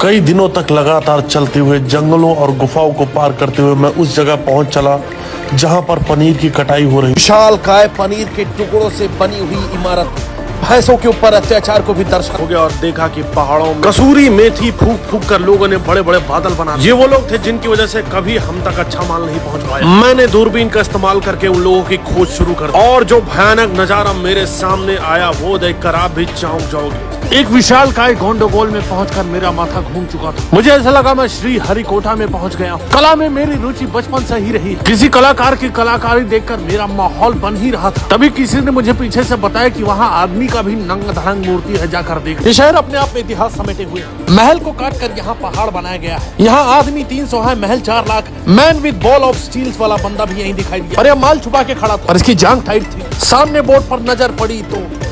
कई दिनों तक लगातार चलते हुए जंगलों और गुफाओं को पार करते हुए मैं उस जगह पहुंच चला जहां पर पनीर की कटाई हो रही। विशालकाय पनीर के टुकड़ों से बनी हुई इमारत भैंसों के ऊपर अत्याचार को भी दर्शा हो गया और देखा कि पहाड़ों में कसूरी मेथी फूक फूक कर लोगों ने बड़े बड़े बादल बना। ये वो लोग थे जिनकी वजह से कभी हम तक अच्छा माल नहीं पहुंच पाया। मैंने दूरबीन का इस्तेमाल करके उन लोगों की खोज शुरू कर दी और जो भयानक नजारा मेरे सामने आया वो देखकर आप भी चौंक जाओगे। एक विशालकाय गोंडोगोल में पहुंचकर मेरा माथा घूम चुका था। मुझे ऐसा लगा मैं श्री हरिकोटा में पहुंच गया। कला में मेरी रुचि बचपन से ही रही। किसी कलाकार की कलाकारी देखकर मेरा माहौल बन ही रहा था। तभी किसी ने मुझे पीछे से बताया कि वहाँ आदमी का भी नंग धड़ंग मूर्ति है, जाकर देख। ये शहर अपने आप में इतिहास समेटे हुए। महल को काट कर यहाँ पहाड़ बनाया गया है। यहाँ आदमी 300 है, महल 4 lakh. Man with ball of steels वाला बंदा भी यहीं दिखाई दिया और यह माल छुपा के खड़ा था और इसकी जांग टाइट थी। सामने बोर्ड पर नजर पड़ी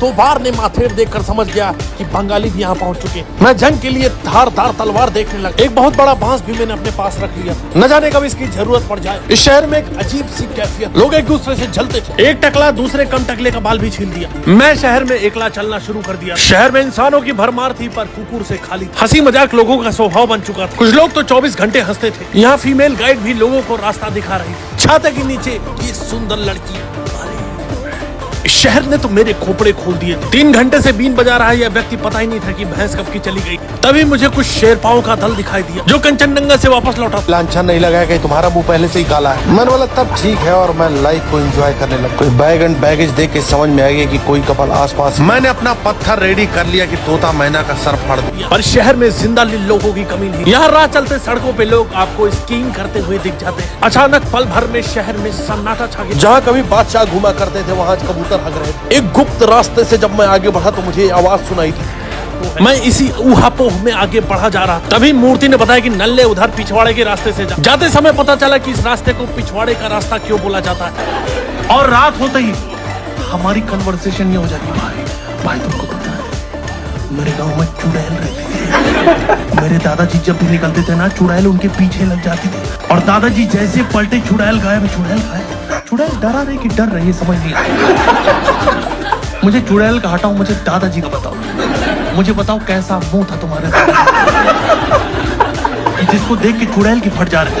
तो बार ने माथेर देखकर समझ गया कि बंगाली भी यहाँ पहुंच चुके। मैं जंग के लिए धारदार तलवार देखने लगा। एक बहुत बड़ा बांस भी मैंने अपने पास रख लिया। न जाने कब इसकी जरूरत पड़ जाए। इस शहर में एक अजीब सी कैफियत, लोग एक दूसरे से जलते थे। एक टकला दूसरे कम टकले का बाल भी छीन दिया। मैं शहर में एकला चलना शुरू कर दिया। शहर में इंसानों की भरमार थी पर कुकुर से खाली। हंसी मजाक लोगों का स्वभाव बन चुका था। कुछ लोग तो 24 घंटे हंसते थे। यहाँ फीमेल गाइड भी लोगों को रास्ता दिखा रही थी। छाते के नीचे ये सुंदर लड़की। इस शहर ने तो मेरे खोपड़े खोल दिए। 3 घंटे से बीन बजा रहा है यह व्यक्ति, पता ही नहीं था कि भैंस कब की चली गई। तभी मुझे कुछ शेरपाओं का दल दिखाई दिया जो कंचनजंगा से वापस लौटा। लांछन नहीं लगाया कि तुम्हारा मुंह पहले से ही काला है। मन वाला तब ठीक है और मैं लाइफ को एंजॉय करने लगा। कोई बैग एंड बैगेज देख के समझ में आ गया कि कोई कपल आसपास। मैंने अपना पत्थर रेडी कर लिया कि तोता मैना का सर फाड़ दिया। पर शहर में जिंदा लोगों की कमी नहीं। यहाँ राह चलते सड़कों पे लोग आपको स्कीइंग करते हुए दिख जाते हैं। अचानक पल भर में शहर में सन्नाटा छा गया। जहाँ कभी बादशाह घूमा करते थे वहाँ कबूतर हग रहे थे। एक गुप्त रास्ते से जब मैं आगे बढ़ा तो मुझे आवाज सुनाई दी। मैं इसी ऊहापोह में आगे बढ़ा जा रहा था। तभी मूर्ति ने बताया कि नल्ले उधर पिछवाड़े के रास्ते से जाते समय पता चला कि इस रास्ते को पिछवाड़े का रास्ता क्यों बोला जाता है। और रात होते ही हमारी कन्वर्सेशन ये हो जाती है। भाई तुमको पता है मेरे गांव में चुड़ैल रहती थी। मेरे दादाजी जब भी निकलते थे ना चुड़ैल उनके पीछे लग जाती थी और दादाजी जैसे पलटे चुड़ैल गायब। चुड़ैल गायब। चुड़ैल डरा रही कि डर रही समझ नहीं आई। मुझे चुड़ैल का हटाओ, मुझे दादाजी का बताओ। मुझे बताओ कैसा मुंह था तुम्हारे दादाजी जिसको देख के चुड़ैल की फट जा रही।